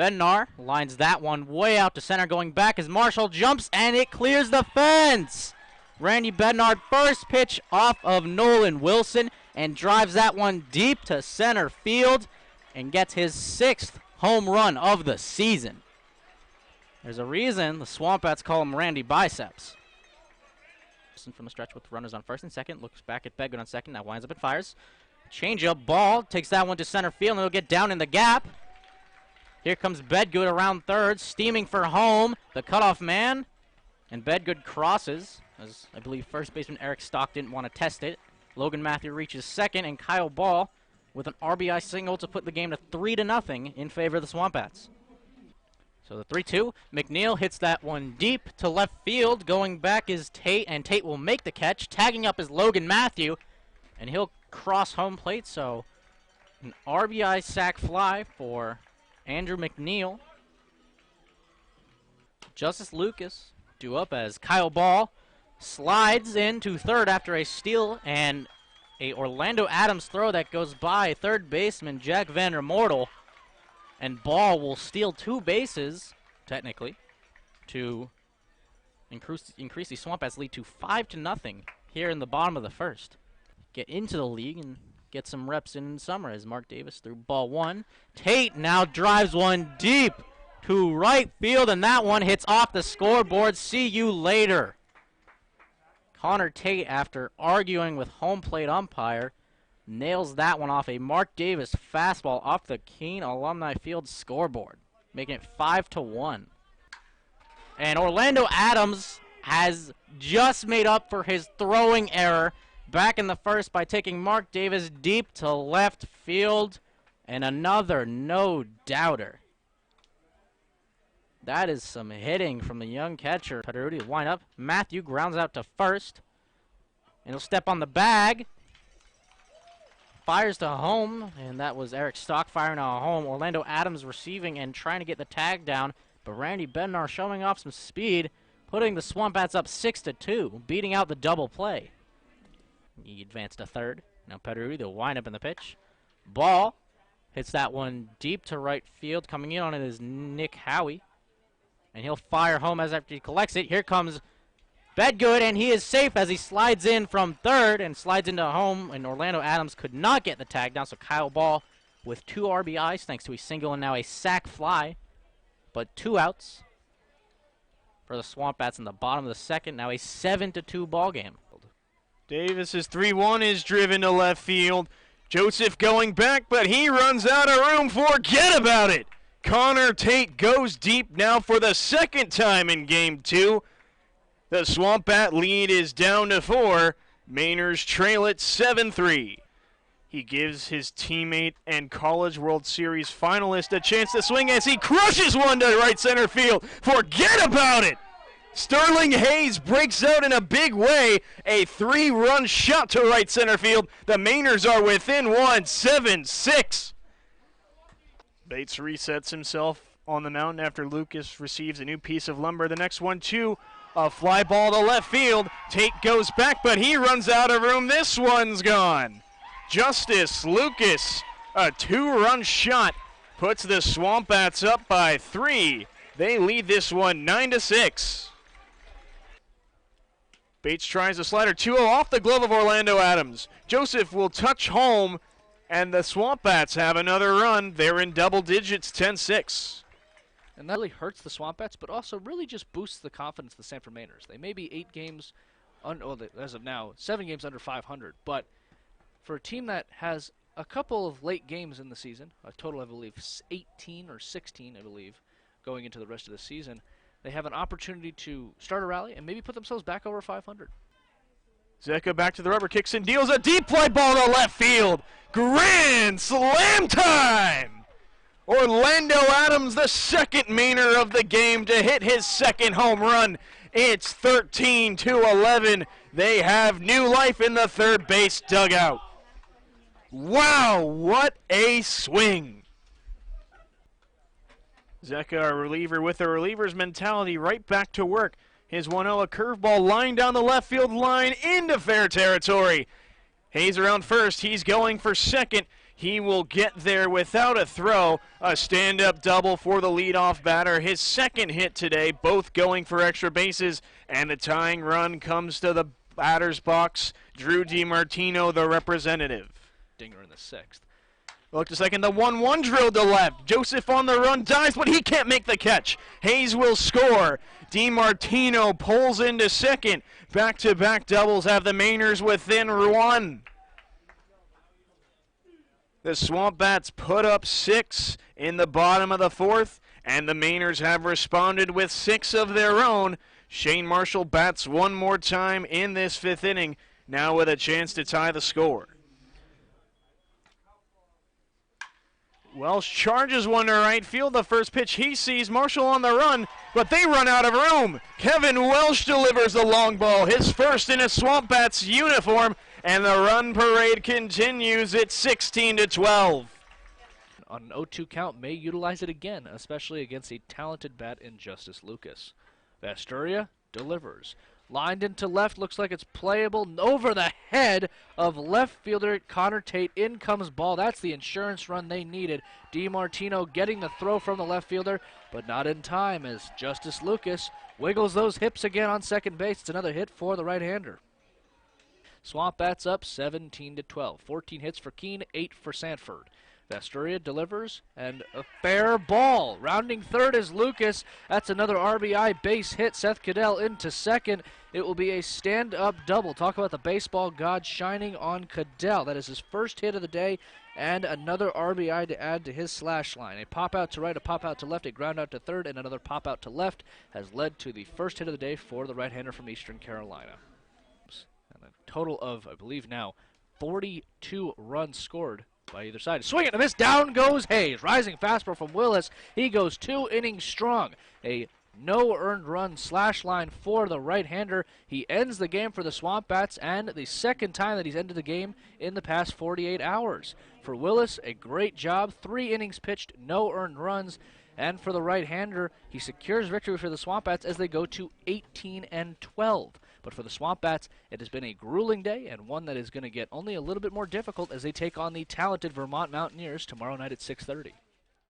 Bednar lines that one way out to center, going back as Marshall jumps, and it clears the fence. Randy Bednar, first pitch off of Nolan Wilson, and drives that one deep to center field and gets his 6th home run of the season. There's a reason the Swamp Bats call him Randy Biceps. From the stretch with runners on first and second, looks back at Bedgood on second, now winds up and fires. Change-up ball, takes that one to center field, and it'll get down in the gap. Here comes Bedgood around third, steaming for home, the cutoff man, and Bedgood crosses, as I believe first baseman Eric Stock didn't want to test it. Logan Matthew reaches second, and Kyle Ball with an RBI single to put the game to 3-0 in favor of the Swamp Bats. So the 3-2, McNeil hits that one deep to left field. Going back is Tate, and Tate will make the catch. Tagging up is Logan Matthew, and he'll cross home plate. So an RBI sac fly for Andrew McNeil. Justice Lucas due up as Kyle Ball slides into third after a steal and a Orlando Adams throw that goes by third baseman Jack Vander Mortel. And Ball will steal 2 bases, technically, to increase the Swamp Bats lead to 5-0 here in the bottom of the first. Get into the league and get some reps in summer as Mark Davis threw ball 1. Tate now drives one deep to right field, and that one hits off the scoreboard. See you later. Connor Tate, after arguing with home plate umpire, nails that one off a Mark Davis fastball off the Keene Alumni Field scoreboard, making it 5-1. And Orlando Adams has just made up for his throwing error back in the first by taking Mark Davis deep to left field, and another no-doubter. That is some hitting from the young catcher. Pederuti line up. Matthew grounds out to first, and he'll step on the bag. Fires to home, and that was Eric Stock firing to home. Orlando Adams receiving and trying to get the tag down, but Randy Bednar showing off some speed, putting the Swamp Bats up 6-2, beating out the double play. He advanced to third. Now Pederuti, they'll wind up in the pitch. Ball hits that one deep to right field. Coming in on it is Nick Howie, and he'll fire home as after he collects it. Here comes Bedgood, and he is safe as he slides in from third and slides into home, and Orlando Adams could not get the tag down, so Kyle Ball with 2 RBIs thanks to a single and now a sac fly, but 2 outs for the Swamp Bats in the bottom of the second. Now a 7-2 ball game. Davis's 3-1 is driven to left field. Joseph going back, but he runs out of room. Forget about it. Connor Tate goes deep now for the 2nd time in Game 2. The Swamp Bat lead is down to 4. Mainers trail it 7-3. He gives his teammate and College World Series finalist a chance to swing as he crushes one to right center field. Forget about it! Sterling Hayes breaks out in a big way. A 3-run shot to right center field. The Mainers are within 1, 7-6. Bates resets himself on the mound after Lucas receives a new piece of lumber. The next one, too. A fly ball to left field. Tate goes back, but he runs out of room. This one's gone. Justice Lucas, a 2-run shot, puts the Swamp Bats up by 3. They lead this one 9-6. Bates tries a slider 2-0 off the glove of Orlando Adams. Joseph will touch home, and the Swamp Bats have another run. They're in double digits, 10-6. And that really hurts the Swamp Bats, but also really just boosts the confidence of the Sanford Mainers. They may be 8 games, as of now, 7 games under 500. But for a team that has a couple of late games in the season, a total, I believe, 18 or 16, I believe, going into the rest of the season, they have an opportunity to start a rally and maybe put themselves back over 500. Zeka back to the rubber, kicks and deals a deep fly ball to left field. Grand slam time! Orlando Adams, the 2nd Mainer of the game, to hit his 2nd home run. It's 13-11. They have new life in the third base dugout. Wow, what a swing. Zeka, a reliever with a reliever's mentality, right back to work. His 1-0, a curveball line down the left field line into fair territory. Hayes around first. He's going for second. He will get there without a throw. A stand-up double for the leadoff batter. His second hit today, both going for extra bases, and the tying run comes to the batter's box. Drew DiMartino, the representative. Dinger in the 6th. Look a second, the 1-1 drilled to left. Joseph on the run, dives, but he can't make the catch. Hayes will score. DiMartino pulls into second. Back-to-back doubles have the Mainers within 1. The Swamp Bats put up 6 in the bottom of the 4th, and the Mainers have responded with 6 of their own. Shane Marshall bats one more time in this 5th inning, now with a chance to tie the score. Welsh charges one to right field. The first pitch he sees, Marshall on the run, but they run out of room. Kevin Welsh delivers the long ball, his first in a Swamp Bats uniform, and the run parade continues at 16-12. On an 0-2 count, may utilize it again, especially against a talented bat in Justice Lucas. Vasturia delivers. Lined into left, looks like it's playable. Over the head of left fielder Connor Tate. In comes ball. That's the insurance run they needed. DiMartino getting the throw from the left fielder, but not in time as Justice Lucas wiggles those hips again on second base. It's another hit for the right-hander. Swamp Bats up 17-12. 14 hits for Keene, 8 for Sanford. Vasturia delivers, and a fair ball. Rounding third is Lucas. That's another RBI base hit. Seth Cadell into second. It will be a stand-up double. Talk about the baseball god shining on Cadell. That is his first hit of the day, and another RBI to add to his slash line. A pop out to right, a pop out to left, a ground out to third, and another pop out to left has led to the first hit of the day for the right-hander from Eastern Carolina. And a total of, I believe now, 42 runs scored by either side. Swing and a miss. Down goes Hayes. Rising fastball from Willis. He goes 2 innings strong. A no earned run slash line for the right-hander. He ends the game for the Swamp Bats, and the second time that he's ended the game in the past 48 hours. For Willis, a great job. 3 innings pitched, no earned runs. And for the right-hander, he secures victory for the Swamp Bats as they go to 18-12. But for the Swamp Bats, it has been a grueling day, and one that is going to get only a little bit more difficult as they take on the talented Vermont Mountaineers tomorrow night at 6:30.